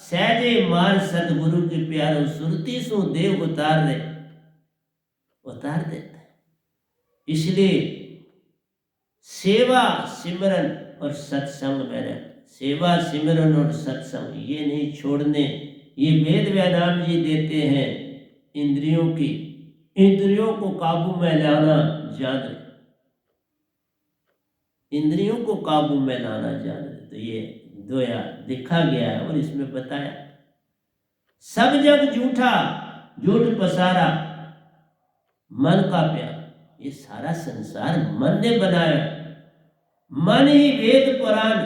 सहजे मार सतगुरु के प्यारो, सुरती सो देव उतार देता है। इसलिए सेवा सिमरन और सत्संग में रहना, सेवा सिमरन और सत्संग ये नहीं छोड़ने। ये वेद व्यायाम जी देते हैं इंद्रियों को काबू में लाना जान रहे, इंद्रियों को काबू में लाना जान रहे। तो ये दोया लिखा गया है और इसमें बताया, सब जग झूठा झूठ पसारा मन का प्यार। ये सारा संसार मन ने बनाया, मन ही वेद पुराण,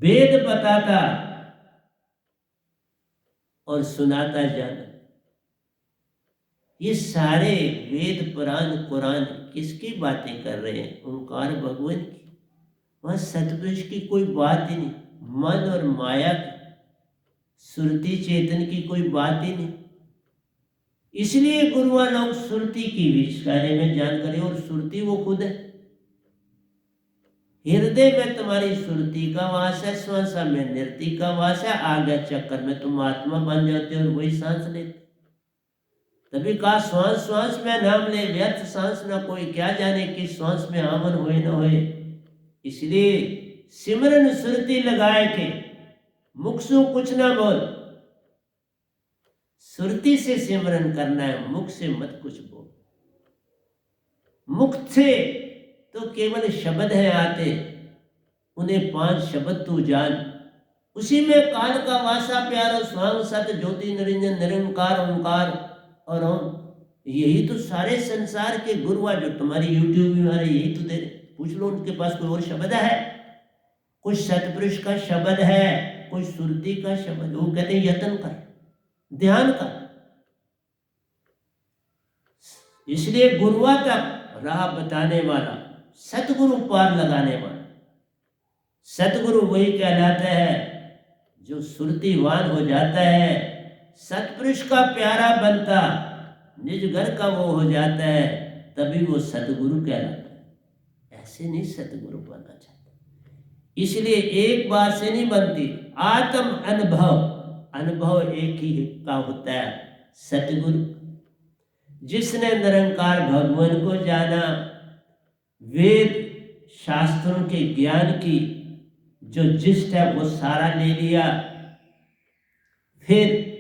वेद बताता और सुनाता जाना। ये सारे वेद पुराण कुरान किसकी बातें कर रहे हैं? ओंकार भगवान की। वह सतपुरुष की कोई बात ही नहीं, मन और माया की, सुरती चेतन की कोई बात ही नहीं। इसलिए गुरुआ लोग सुरती की भी इस कार्य में जानकारी, और सुरती वो खुद है। हृदय में तुम्हारी सुरती का वास है, श्वासा में नृत्य का वास है। आगे चक्कर में तुम आत्मा बन जाते हो और वही सांस लेते। तभी कहा श्वास श्वास में नाम ले, व्यर्थ सांस न कोई, क्या जाने कि श्वास में आमन होए न होए। इसलिए सिमरन सुरती लगाए के मुख से कुछ ना बोल, सुरती से सिमरन करना है, मुख से मत कुछ बोल। मुख से तो केवल शब्द है आते, उन्हें 5 शब्द तू जान। उसी में काल का वासा प्यारो, स्वांग सत ज्योति निरंजन निरंकार ओंकार और ओम। यही तो सारे संसार के गुरुआ जो तुम्हारी यूट्यूब में हमारे यही तो दे। पूछ लो उनके पास कोई और शब्द है? कुछ सतपुरुष का शब्द है, कोई सुरती का शब्द। वो कहते हैं यत्न कर, ध्यान कर। इसलिए गुरुआ तक राह बताने वाला, सतगुरु पार लगाने वाला, सतगुरु वही कहलाता है जो सुरतीवान हो जाता है, सतपुरुष का प्यारा बनता, निज घर का वो हो जाता है, तभी वो सतगुरु कहलाता है। ऐसे नहीं सतगुरु बनना चाहता। इसलिए एक बार से नहीं बनती, आत्म अनुभव एक ही का होता है। सतगुरु जिसने निरंकार भगवान को जाना, वेद शास्त्रों के ज्ञान की जो जिस्ट है वो सारा ले लिया, फिर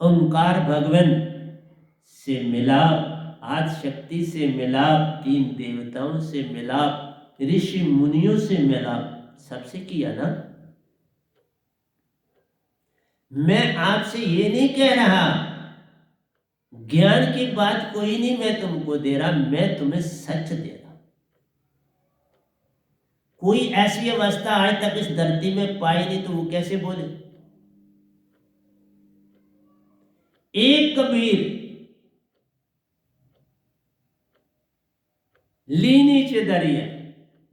ओंकार भगवान से मिलाप, आदि शक्ति से मिलाप, 3 देवताओं से मिलाप, ऋषि मुनियों से मिलाप, सबसे किया ना। मैं आपसे ये नहीं कह रहा ज्ञान की बात कोई नहीं मैं तुमको दे रहा, मैं तुम्हें सच दे रहा। कोई ऐसी अवस्था आज तक इस धरती में पाई नहीं, तो वो कैसे बोले? एक कबीर लीनी चदरिया,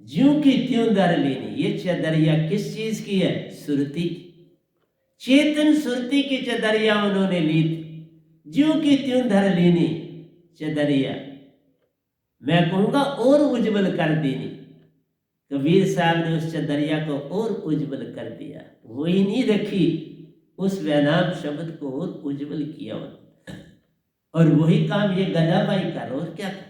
ज्यों की त्यों दर लीनी। ये चदरिया किस चीज की है? सुरती की। चेतन सुरती की चदरिया उन्होंने ली थी, ज्यों की त्यों धर लीनी चदरिया, मैं कहूंगा और उज्जवल कर देनी। कबीर साहब ने उस चदरिया को और उज्जवल कर दिया, वही नहीं रखी, उस वैनाम शब्द को और उज्जवल किया। और वही काम ये गधा भाई कर, और क्या कर।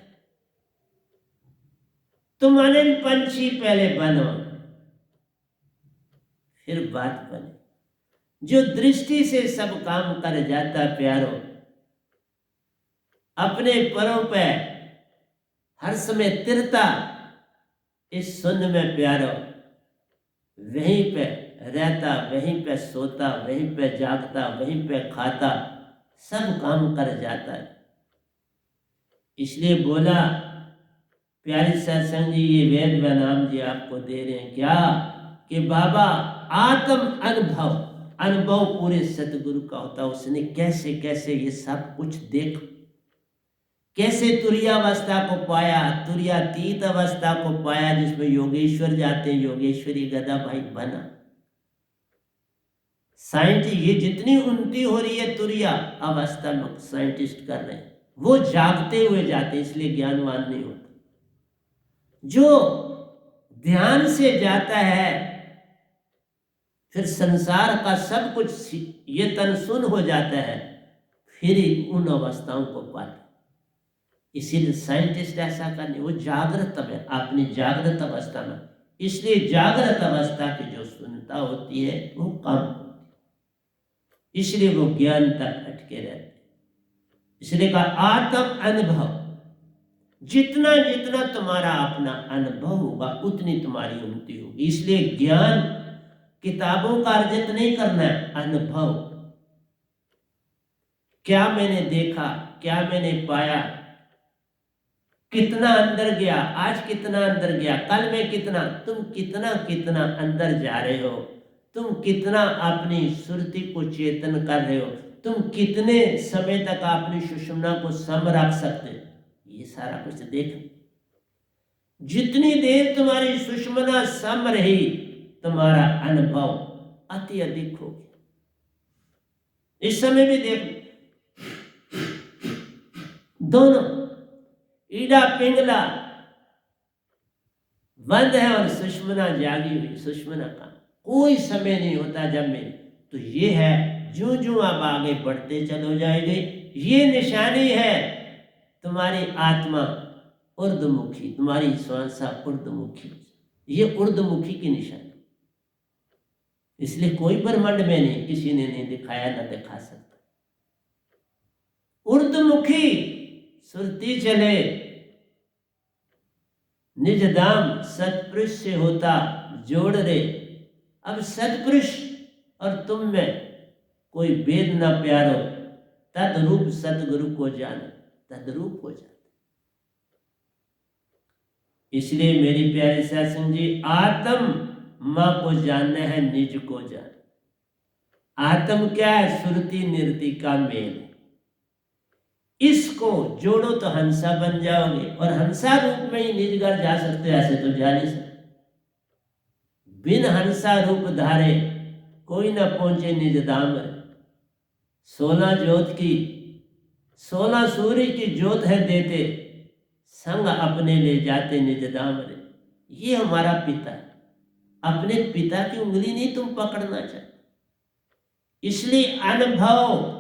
तुम अनिल पंछी पहले बनो, फिर बात बने। जो दृष्टि से सब काम कर जाता प्यारो, अपने परों पे हर समय तिरता, इस सुन में प्यारो, वहीं पे रहता, वहीं पे सोता, वहीं पे जागता, वहीं पे खाता, सब काम कर जाता है। इसलिए बोला प्यारी सत्संग जी, ये वेद व नाम जी आपको दे रहे हैं क्या कि बाबा आत्म अनुभव पूरे सतगुरु का होता। उसने कैसे कैसे ये सब कुछ देख, कैसे तुरियावस्था को पाया, तुरियातीत अवस्था को पाया, जिसमें योगेश्वर जाते हैं, योगेश्वरी गदा भाई बना। साइंटिस्ट ये जितनी उन्नति हो रही है तुरिया अवस्था में साइंटिस्ट कर रहे हैं, वो जागते हुए जाते, इसलिए ज्ञानवान नहीं होता। जो ध्यान से जाता है फिर संसार का सब कुछ ये तन सुन हो जाता है, फिर ही उन अवस्थाओं को पाता। इसीलिए साइंटिस्ट ऐसा करने, वो जागृत है अपनी जागृत अवस्था में, इसलिए जागृत अवस्था की जो सुनता होती है वो कम होती है, इसलिए वो ज्ञान तक अटके रहते। इसलिए कहा आत्म अनुभव, जितना जितना तुम्हारा अपना अनुभव होगा उतनी तुम्हारी उन्नति होगी। इसलिए ज्ञान किताबों का अर्जित नहीं करना है, अनुभव, क्या मैंने देखा, क्या मैंने पाया, कितना अंदर गया, आज कितना अंदर गया, कल में कितना, तुम कितना कितना अंदर जा रहे हो, तुम कितना अपनी सुरति को चेतन कर रहे हो, तुम कितने समय तक अपनी सुषुम्ना को सम रख सकते, ये सारा कुछ देख। जितनी देर तुम्हारी सुषुम्ना सम रही तुम्हारा अनुभव अति अधिक हो गया। इस समय भी देख, दोनों ईडा पिंगला बंद है और सुषुम्ना जागी हुई, सुषुम्ना का कोई समय नहीं होता जब मेरी, तो ये है जो जो आप आगे बढ़ते चलो जाएंगे, ये निशानी है तुम्हारी आत्मा ऊर्ध्वमुखी, तुम्हारी श्वासा ऊर्ध्वमुखी, ये ऊर्ध्वमुखी की निशानी। इसलिए कोई ब्रह्मांड में नहीं, किसी ने नहीं दिखाया ना दिखा सकता। ऊर्ध्वमुखी सुरती चले, निज धाम सतपुरुष से होता जोड़ रे। अब सतपुरुष और तुम में कोई भेद न प्यारो, तदरूप सतगुरु को जान, तदरूप हो जाता। इसलिए मेरी प्यारे सत्संग जी, आत्म मां को जानना है, निज को जान। आत्म क्या है? सुरति निरति का मेल है। इसको जोड़ो तो हंसा बन जाओगे, और हंसा रूप में ही निज घर जा सकते, ऐसे तो जा नहीं सकते। बिन हंसा रूप धारे कोई न पहुंचे निज धाम। 16 ज्योत की 16 सूर्य की ज्योत है देते, संग अपने ले जाते निज धाम रे। ये हमारा पिता है, अपने पिता की उंगली नहीं तुम पकड़ना चाहते। इसलिए अनुभव,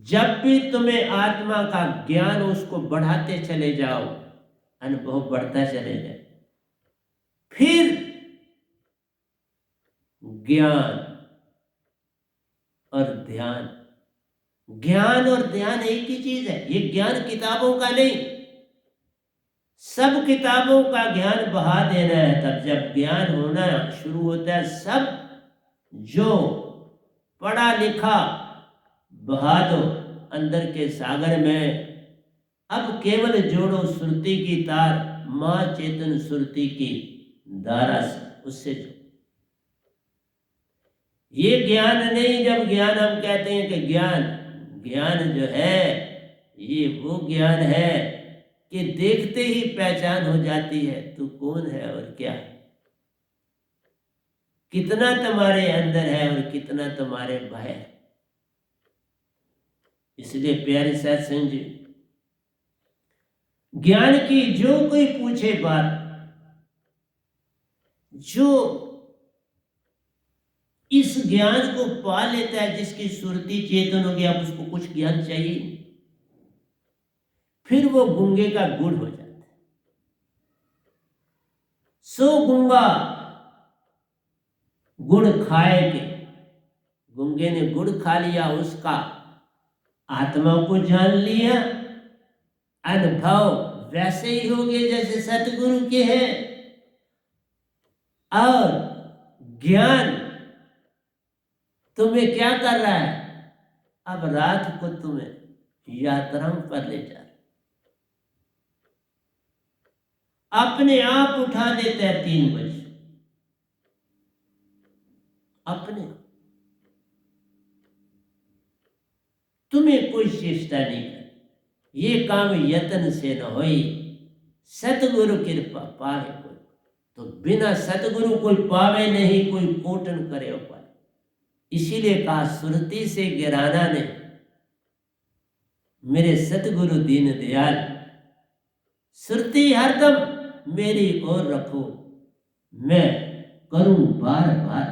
जब भी तुम्हें आत्मा का ज्ञान, उसको बढ़ाते चले जाओ, अनुभव बढ़ता चले जाए। फिर ज्ञान और ध्यान, ज्ञान और ध्यान एक ही चीज है। ये ज्ञान किताबों का नहीं, सब किताबों का ज्ञान बहा देना है। तब जब ज्ञान होना शुरू होता है, सब जो पढ़ा लिखा बहा दो अंदर के सागर में। अब केवल जोड़ो सुरती की तार, मां चेतन सुरती की धारा से, उससे जो ये ज्ञान नहीं। जब ज्ञान हम कहते हैं कि ज्ञान, ज्ञान जो है ये वो ज्ञान है कि देखते ही पहचान हो जाती है तू कौन है और क्या है, कितना तुम्हारे अंदर है और कितना तुम्हारे बाहर है। इसलिए प्यारे सत्संग जी, ज्ञान की जो कोई पूछे बात, जो इस ज्ञान को पा लेता है, जिसकी सुरती चेतन हो गया, अब उसको कुछ ज्ञान चाहिए, फिर वो गूंगे का गुड़ हो जाता है। सो गूंगा गुड़ खाए के, गूंगे ने गुड़ खा लिया, उसका आत्मा को जान लिया। अनुभव वैसे ही हो गए जैसे सतगुरु के हैं, और ज्ञान तुम्हें क्या कर रहा है? अब रात को तुम्हें यात्राओं पर ले जा रहा, अपने आप उठा देता है 3 बजे, अपने। तुम्हें कोई चेष्टा नहीं कर, ये काम यत्न से न होई, सतगुरु कृपा पावे कोई। तो बिना सतगुरु कोई पावे नहीं, कोई कोटन करे उपाय। इसीलिए कहा सुरती से गिराना ने, मेरे सतगुरु दीन दयाल सुरती हरदम मेरी ओर रखो, मैं करूं बार बार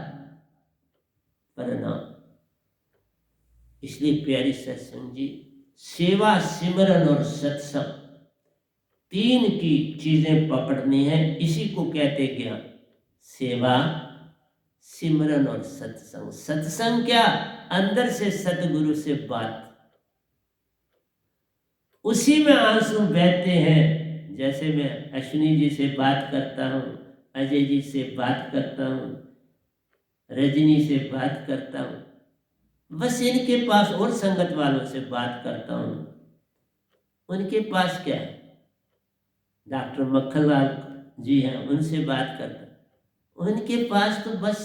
प्रणाम। इसलिए प्यारी सत्संग जी, सेवा, सिमरन और सत्संग, तीन की चीजें पकड़नी है। इसी को कहते ज्ञान। सेवा, सिमरन और सत्संग। सत्संग क्या? अंदर से सतगुरु से बात, उसी में आंसू बहते हैं। जैसे मैं अश्विनी जी से बात करता हूँ, अजय जी से बात करता हूँ, रजनी से बात करता हूँ, बस इनके पास और संगत वालों से बात करता हूँ। उनके पास क्या है? डॉक्टर मक्खनलाल जी हैं, उनसे बात करता हूँ। उनके पास तो बस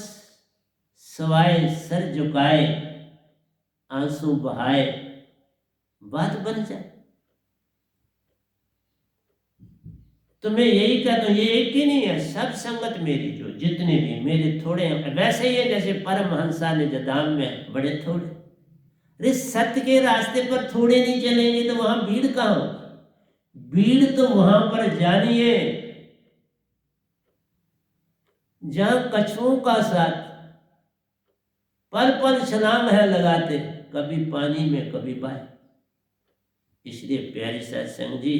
सवाए सर झुकाए, आंसू बहाए, बात बन जाए। तो मैं यही कहता हूँ, ये एक ही नहीं है, सब संगत मेरी जो जितने भी मेरे थोड़े हैं, वैसे ही है जैसे परमहंसा निजधाम में बड़े थोड़े। अरे सत्य के रास्ते पर थोड़े नहीं चलेंगे तो वहां भीड़ कहाँ हो? भीड़ तो वहां पर जानिए जहां कछुओं का साथ पल पल छलांग है लगाते, कभी पानी में कभी बाहर। इसलिए प्यारी सत्संग जी,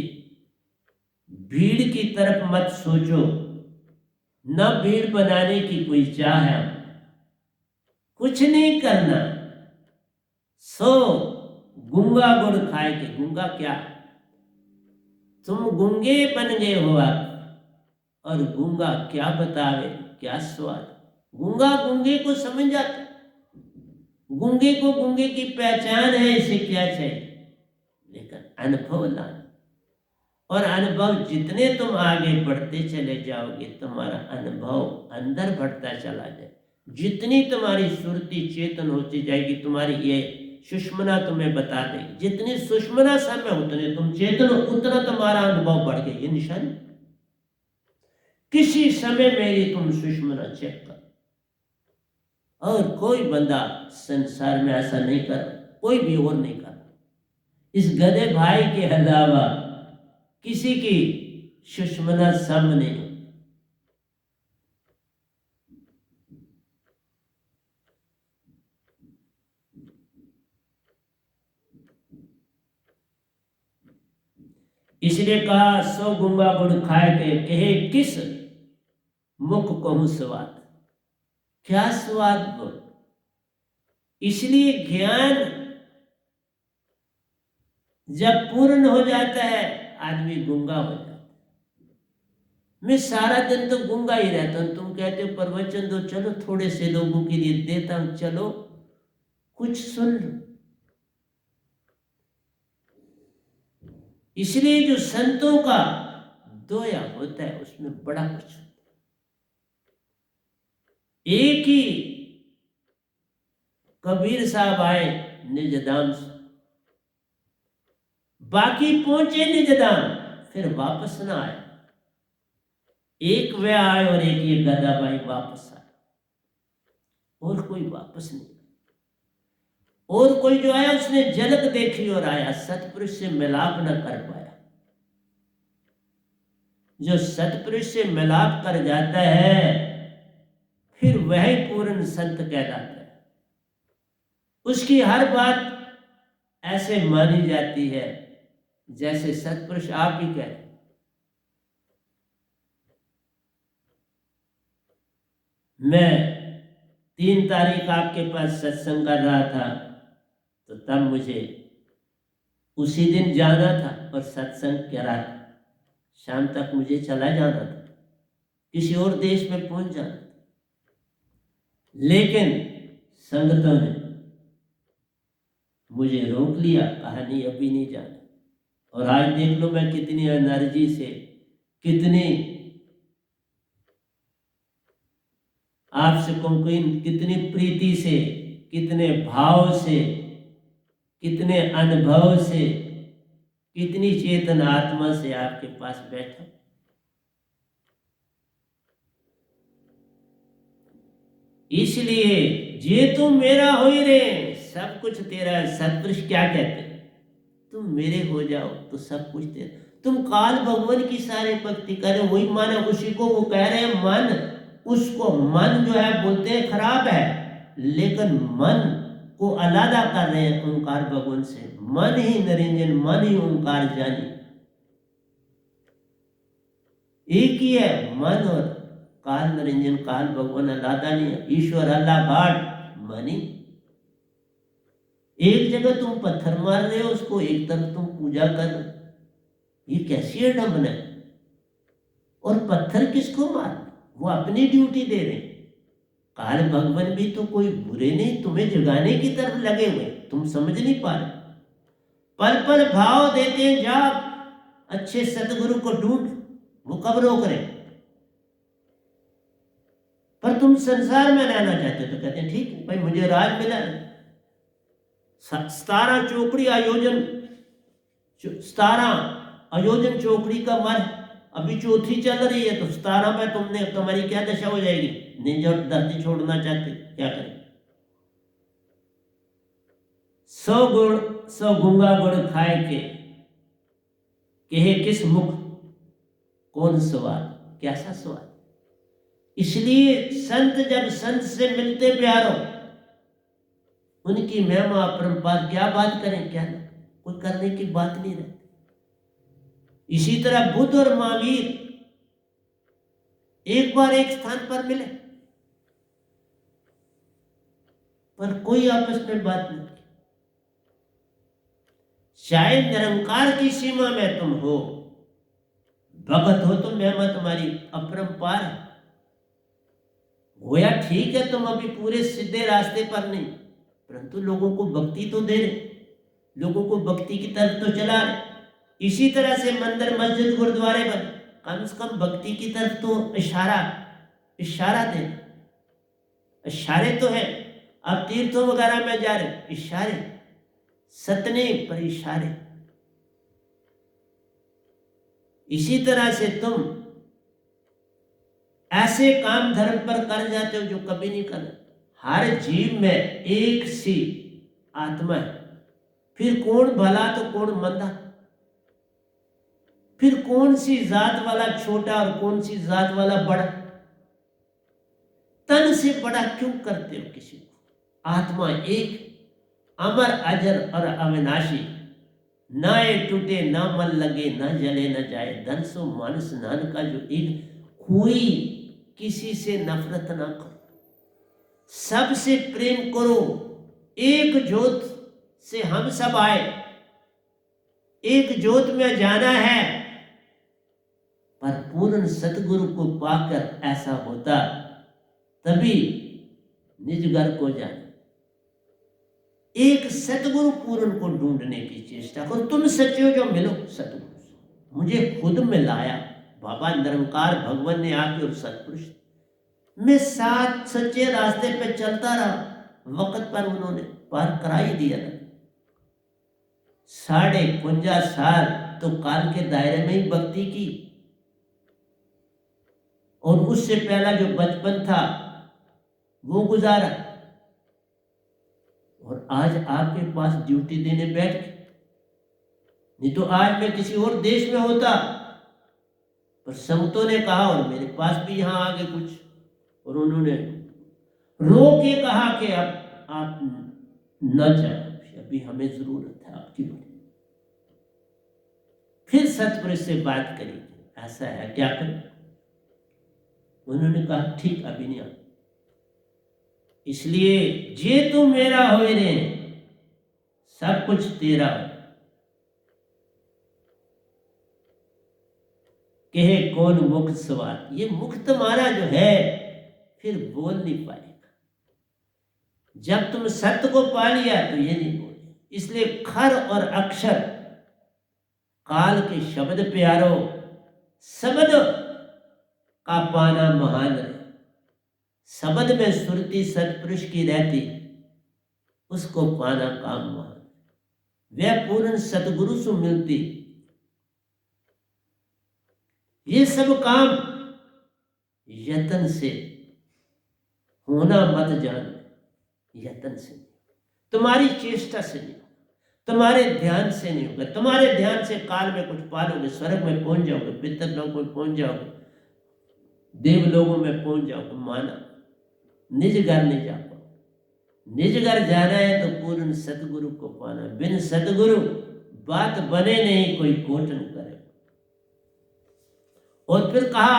भीड़ की तरफ मत सोचो, न भीड़ बनाने की कोई चाह है। कुछ नहीं करना, सो गूंगा गुड़ खाए के। गूंगा क्या? तुम गूंगे बन गए हो आप, और गूंगा क्या बतावे क्या स्वाद। गूंगा गूंगे को समझ जाता, गूंगे को गूंगे की पहचान है, इसे क्या चाहिए? लेकिन अनुभव लाना, और अनुभव जितने तुम आगे बढ़ते चले जाओगे, तुम्हारा अनुभव अंदर बढ़ता चला जाए। जितनी तुम्हारी सुरती चेतन होती जाएगी, तुम्हारी ये सुषमना तुम्हें बता देगी। जितनी सुषमना समय उतने तुम चेतन हो, उतना तुम्हारा अनुभव बढ़ गया। ये निशान किसी समय मेरी तुम सुषमना चेक कर। और कोई बंदा संसार में ऐसा नहीं कर, कोई भी और नहीं कर, इस गधे भाई के अलावा किसी की सुषमना सम नहीं। इसलिए कहा, सो गूंगा गुड़ खाए के कहे किस मुख कहूं स्वाद। क्या स्वाद हो? इसलिए ज्ञान जब पूर्ण हो जाता है, आदमी गूंगा हो जाता है। मैं सारा दिन तो गूंगा ही रहता हूं। तुम कहते हो प्रवचन दो, चलो थोड़े से लोगों के लिए देता हूं, चलो कुछ सुन लो। इसलिए जो संतों का दोया होता है, उसमें बड़ा कुछ होता है। एक ही कबीर साहब आए निजधाम से, बाकी पहुंचे निजधाम, फिर वापस ना आए। एक वे आए और एक ये गदाबाई वापस आए, और कोई वापस नहीं। और कोई जो आया उसने झलक देखी और आया, सतपुरुष से मिलाप न कर पाया। जो सतपुरुष से मिलाप कर जाता है, फिर वह पूर्ण संत कहलाता है। उसकी हर बात ऐसे मानी जाती है जैसे सतपुरुष आप ही कह। मैं 3 तारीख आपके पास सत्संग कर रहा था, तो तब मुझे उसी दिन जाना था और सत्संग करा था। शाम तक मुझे चला जाना था, किसी और देश में पहुंच जाना था। लेकिन संगतों ने मुझे रोक लिया, कहा नहीं अभी नहीं जाना। और आज देख लो मैं कितनी एनर्जी से, कितनी आपसे कितनी प्रीति से, कितने भाव से, कितने अनुभव से, कितनी चेतन आत्मा से आपके पास बैठा। इसलिए जे तू मेरा हो ही रे, सब कुछ तेरा है। सतपुरुष क्या कहते? तुम मेरे हो जाओ तो सब कुछ तेरा। तुम काल भगवान की सारे भक्ति कर रहे हो, वही मन है, उसी को वो कह रहे हैं मन। उसको मन जो है बोलते हैं खराब है, लेकिन मन को अलग कर रहे हैं ओंकार भगवान से। मन ही निरंजन, मन ही ओंकार जानी, एक ही है मन और काल निरंजन। काल भगवान अलग नहीं है, ईश्वर अल्लाह गाड मनी। एक जगह तुम पत्थर मार रहे हो उसको, एक तरफ तुम पूजा कर रहे हो, ये कैसी अडम्बना है। और पत्थर किसको मार, वो अपनी ड्यूटी दे रहे हैं। काल भगवान भी तो कोई बुरे नहीं, तुम्हें जगाने की तरफ लगे हुए, तुम समझ नहीं पा रहे। पल पल भाव देते हैं, जाप अच्छे सतगुरु को ढूंढ, वो कब रोक रहे। पर तुम संसार में रहना चाहते हो तो कहते हैं ठीक है भाई, मुझे राज मिला। 17 चौकड़ी आयोजन, 17 आयोजन चौकड़ी का मन, अभी चौथी चल रही है, तो 17 में तुमने, तुम्हारी क्या दशा हो जाएगी। नहीं, जो धरती छोड़ना चाहते क्या करें। 100 गुण 100 गूंगा गुड़ खाए के, कहे किस मुख कौन स्वाद, कैसा स्वाद। इसलिए संत जब संत से मिलते प्यारों, उनकी महिमा अपरंपार, क्या बात करें, क्या कोई करने की बात नहीं रहती। इसी तरह बुद्ध और महावीर एक बार एक स्थान पर मिले, पर कोई आपस में बात नहीं। शायद निरंकार की सीमा में तुम हो, भगत हो, तो महिमा तुम्हारी अपरंपार है। गोया ठीक है, तुम अभी पूरे सीधे रास्ते पर नहीं, परंतु लोगों को भक्ति तो दे रहे, लोगों को भक्ति की तरफ तो चला रहे। इसी तरह से मंदिर मस्जिद गुरुद्वारे बन, कम से कम भक्ति की तरफ तो इशारा दे। इशारे तो है, अब तीर्थों वगैरह में जा रहे, इशारे, सत्य नहीं पर इशारे। इसी तरह से तुम ऐसे काम धर्म पर कर जाते हो जो कभी नहीं करना। हर जीव में एक सी आत्मा है, फिर कौन भला तो कौन मंदा, फिर कौन सी जात वाला छोटा और कौन सी जात वाला बड़ा। तन से बड़ा क्यों करते हो किसी को। आत्मा एक, अमर अजर और अविनाशी, ना ये टूटे ना मन लगे, ना जले ना जाए। धन सो मानस नान का जो एक, कोई किसी से नफरत ना करो, सबसे प्रेम करो। एक ज्योत से हम सब आए, एक ज्योत में जाना है। पर पूर्ण सतगुरु को पाकर ऐसा होता, तभी निज घर को जाना। एक सतगुरु पूर्ण को ढूंढने की चेष्टा करो। तुम सच्चे हो जो मिलो सतगुरु से। मुझे खुद मिलाया बाबा निरंकार भगवान ने आके, और सतपुरुष मैं साथ सच्चे रास्ते पे चलता रहा, वक्त पर उन्होंने पार करा ही दिया ना। 55 साल तो काल के दायरे में ही भक्ति की, और उससे पहला जो बचपन था वो गुजारा, और आज आपके पास ड्यूटी देने बैठ गए। नहीं तो आज मैं किसी और देश में होता, पर संतों ने कहा, और मेरे पास भी यहाँ आगे कुछ, और उन्होंने रो के कहा कि अब आप न जाए, अभी हमें जरूरत है आपकी। फिर सतपुरुष से बात करी, ऐसा है क्या करें। उन्होंने कहा ठीक, अभी नहीं आ। इसलिए जे तू मेरा होए रे, सब कुछ तेरा हो। कहे कौन मुख सवार, ये मुख तुम्हारा जो है फिर बोल नहीं पाएगा। जब तुम सत्य को पा लिया तो ये नहीं बोले। इसलिए खर और अक्षर काल के शब्द प्यारो, शब्द का पाना महान है। शब्द में सुरती सतपुरुष की रहती, उसको पाना काम महान। वह पूर्ण सतगुरु से मिलती। ये सब काम यतन से होना मत जान, यतन से, तुम्हारी चेष्टा से नहीं। तुम्हारे ध्यान से नहीं होगा। तुम्हारे ध्यान से काल में कुछ पालोगे, स्वर्ग में पहुंच जाओगे, पितर लोगों में पहुंच जाओगे, देवलोगों में पहुंच जाओगे, माना। निज घर नहीं जा पाओ। निज घर जाना है तो पूर्ण सतगुरु को पाना। बिन सतगुरु बात बने नहीं, कोई कोटन करे। और फिर कहा,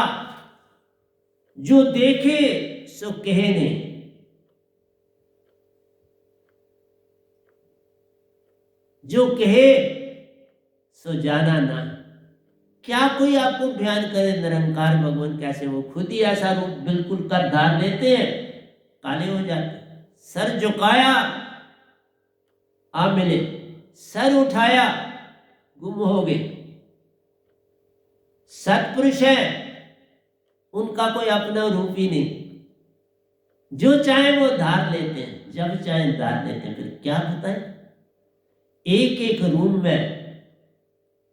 जो देखे सो कहे नहीं। जो कहे सो जाना ना। क्या कोई आपको बयान करे निरंकार भगवान कैसे? वो खुद ही ऐसा रूप बिल्कुल कर धार लेते हैं, काले हो जाते। सर झुकाया आ मिले, सर उठाया गुम हो गए। सत्पुरुष है, उनका कोई अपना रूप ही नहीं। जो चाहे वो धार लेते हैं, जब चाहे धार लेते हैं। फिर क्या बताएं? एक एक रूम में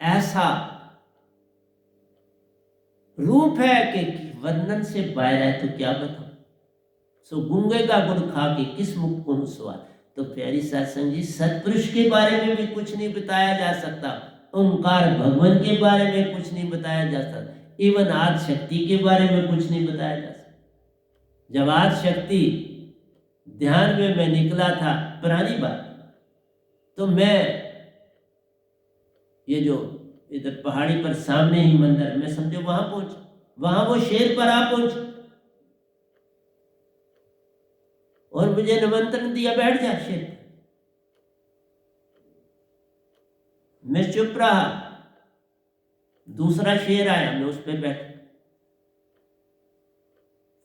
ऐसा रूप है कि वर्णन से बाहर है, तो क्या बताऊं। सो गूंगे का गुड़ खा के किस मुख को स्वाद। तो प्यारी सत्संग जी, सत्पुरुष के बारे में भी कुछ नहीं बताया जा सकता, ओंकार भगवान के बारे में कुछ नहीं बताया जा सकता, इवन आदि शक्ति के बारे में कुछ नहीं बताया जा सकता। जब आदि शक्ति ध्यान में मैं निकला था, पुरानी बात, तो मैं ये जो इधर पहाड़ी पर सामने ही मंदिर, मैं समझो वहां पहुंच, वहां वो शेर पर आ पहुंच और मुझे निमंत्रण दिया, बैठ जा शेर पर। मैं चुप रहा, दूसरा शेर आया, मैं उस पर बैठा।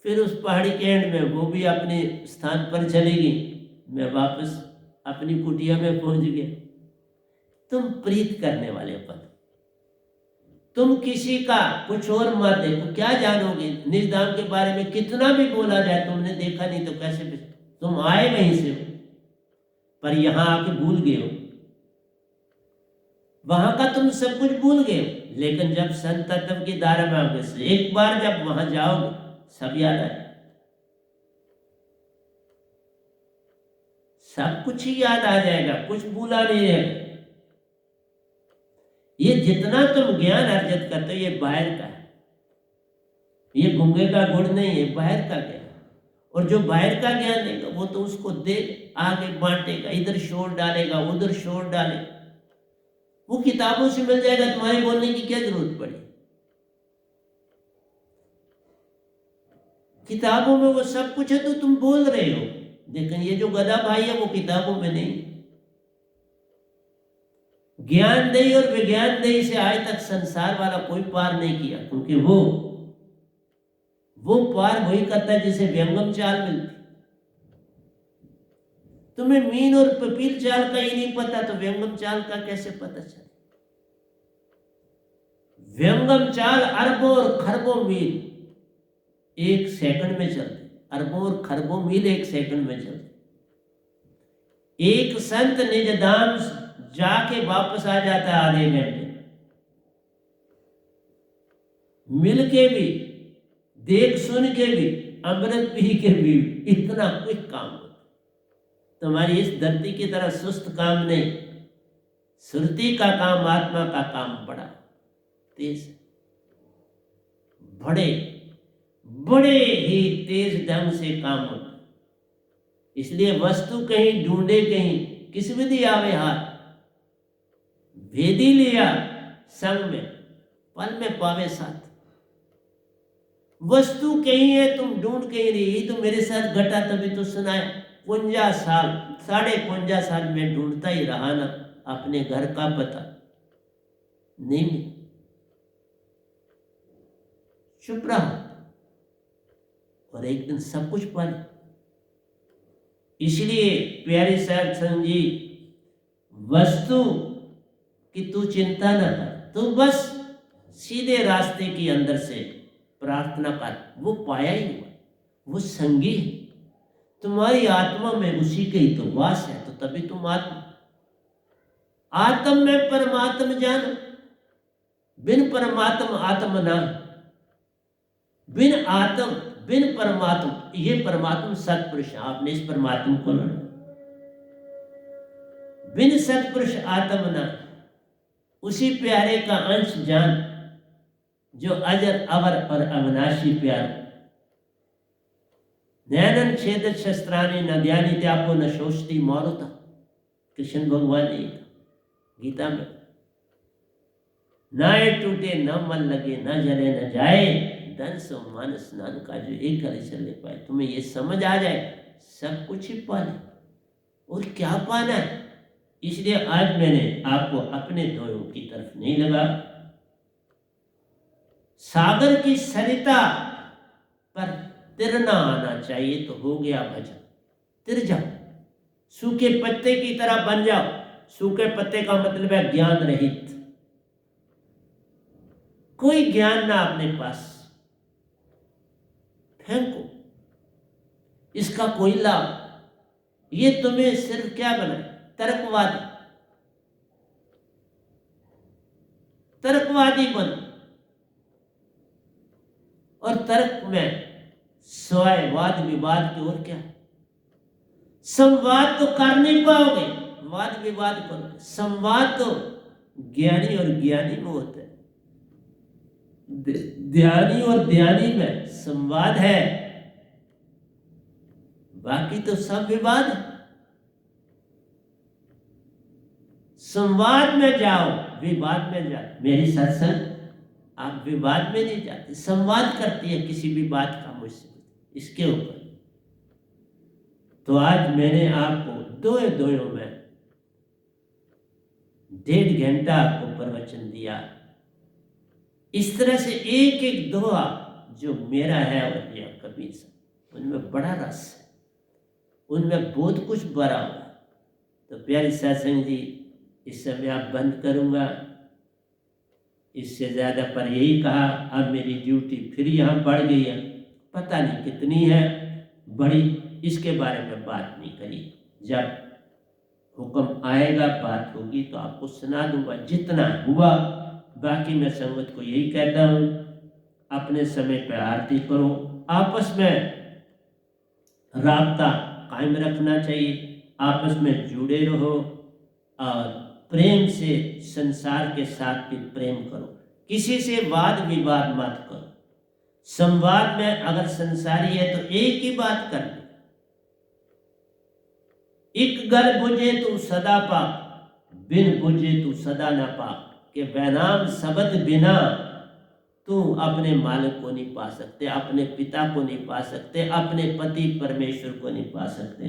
फिर उस पहाड़ी के एंड में वो भी अपने स्थान पर चली गई, मैं वापस अपनी कुटिया में पहुंच गया। तुम प्रीत करने वाले पद, तुम किसी का कुछ और मत देखो, क्या जानोगे? निज धाम के बारे में कितना भी बोला जाए, तुमने देखा नहीं तो कैसे? तुम आए वहीं से हो, पर यहां आके भूल गए हो। वहां का तुम सब कुछ भूल गए हो, लेकिन जब संत तत्व की धारा में आओगे, एक बार जब वहां जाओगे, सब याद आए, सब कुछ ही याद आ जाएगा, कुछ भूला नहीं रहेगा। ये जितना तुम ज्ञान अर्जित करते हो, ये बाहर का है, ये गूंगे का गुड़ नहीं है, बाहर का ज्ञान। और जो बाहर का ज्ञान देगा, वो तो उसको दे आगे बांटेगा, इधर शोर डालेगा, उधर शोर डालेगा। वो किताबों से मिल जाएगा, तुम्हारे बोलने की क्या जरूरत पड़ी? किताबों में वो सब कुछ है, तो तुम बोल रहे हो। लेकिन ये जो गधा भाई है, वो किताबों में नहीं। ज्ञान दही और विज्ञान दही से आज तक संसार वाला कोई पार नहीं किया, क्योंकि वो पार वही करता है जिसे व्यंगम चाल मिलती। तुम्हें मीन और पपील चाल का ही नहीं पता, तो व्यंगम चाल का कैसे पता चले? व्यंगम चाल अरबों और खरबों मील एक सेकंड में चलते, अरबों और खरबों मील एक सेकंड में चलते। एक संत निज धाम जाके वापस आ जाता है आधे घंटे, मिल के भी, देख सुन के भी, अमृत पी के भी, इतना क्विक काम होता। तुम्हारी इस धरती की तरह सुस्त काम नहीं, श्रुति का काम, आत्मा का काम बड़ा तेज, बड़े ही तेज ढंग से काम होता। इसलिए वस्तु कहीं ढूंढे, कहीं किस विधि आवे हाथ, भेदी लिया संग में, पल में पावे साथ। वस्तु कहीं है, तुम ढूंढ कहीं नहीं। ये तो मेरे साथ घटा, तभी तो सुनाया। 50 साल, 55 साल में ढूंढता ही रहा ना अपने घर का पता, नहीं मिला, चुप रहा, और एक दिन सब कुछ पा लिया। इसलिए प्यारी सत्संग जी, वस्तु की तू चिंता न कर, तू बस सीधे रास्ते के अंदर से प्रार्थना कर। वो पाया ही हुआ, वो संगी है तुम्हारी आत्मा में, उसी के ही तो वास है। तो तभी तुम आत्म में परमात्म जानो, बिन परमात्म आत्म ना, बिन आत्म बिन परमात्म, ये परमात्मा सत्पुरुष है। आपने इस परमात्मा को बिन सतपुरुष आत्म न, उसी प्यारे का अंश जान जो अजर अवर और अविनाशी प्यार। नैनन छेद शस्त्राणी न ध्यानी त्यापो न शोषती मौरुता, कृष्ण भगवान ने गीता में। ना ये टूटे न मन लगे, न जले न जाए, धन सो मानस स्नान का जो एक करे चले पाए। तुम्हें ये समझ आ जाए सब कुछ ही पाना और क्या पाना है। इसलिए आज मैंने आपको अपने दोयों की तरफ नहीं लगा, सागर की सरिता पर तिरना आना चाहिए तो हो गया भजन। तिर जाओ, सूखे पत्ते की तरह बन जाओ। सूखे पत्ते का मतलब है ज्ञान रहित, कोई ज्ञान ना अपने पास, फेंको, इसका कोई लाभ। ये तुम्हें सिर्फ क्या बनाए, तर्कवादी, तर्कवादी बनो। और तर्क में स्वाय वाद विवाद की ओर क्या, संवाद तो कर नहीं पाओगे, वाद विवाद करोगे। संवाद तो ज्ञानी और ज्ञानी में होता है, ध्यानी और ध्यानी में संवाद है, बाकी तो सब विवाद है। संवाद में जाओ, विवाद में जाओ। मेरी सत्संग आप विवाद में नहीं जाते, संवाद करती है किसी भी बात का मुझसे, इसके ऊपर। तो आज मैंने आपको दोयों में 1.5 घंटा आपको प्रवचन दिया। इस तरह से एक एक दोहा जो मेरा है और दिया कबीर साहब, उनमें बड़ा रस है, उनमें बहुत कुछ भरा हुआ। तो प्यारी सत्संग जी, इस समय आप बंद करूंगा, इससे ज्यादा पर यही कहा। अब मेरी ड्यूटी फिर यहाँ बढ़ गई है, पता नहीं कितनी है बड़ी, इसके बारे में बात नहीं करी। जब हुक्म आएगा, बात होगी तो आपको सुना दूंगा जितना हुआ। बाकी मैं संगत को यही कहता हूँ, अपने समय पर आरती करो, आपस में राबता कायम रखना चाहिए, आपस में जुड़े रहो और प्रेम से संसार के साथ भी प्रेम करो। किसी से वाद विवाद मत करो। संवाद में अगर संसारी है तो एक ही बात कर ले, एक गल बुझे तू सदा पा, बिन बुझे तू सदा न पा। कि बैनाम शब्द बिना तू अपने मालिक को नहीं पा सकते, अपने पिता को नहीं पा सकते, अपने पति परमेश्वर को नहीं पा सकते।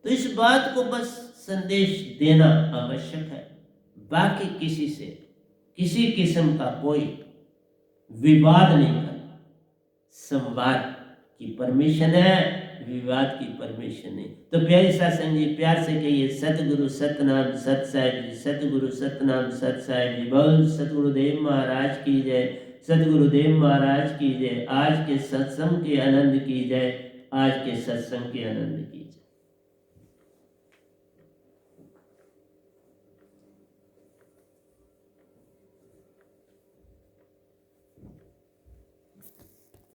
तो इस बात को बस संदेश देना आवश्यक है। बाकी किसी से किसी किस्म का कोई विवाद नहीं करना। संवाद की परमिशन है, विवाद की परमिशन नहीं। तो प्यारी सत्संग जी, प्यार से कहिए सतगुरु सतनाम सत साहिब जी, सतगुरु सतनाम सत साहिब जी। बोल सतगुरुदेव महाराज की जय, सतगुरुदेव महाराज की जय। आज के सत्संग के आनंद की जय, आज के सत्संग के आनंद की जय।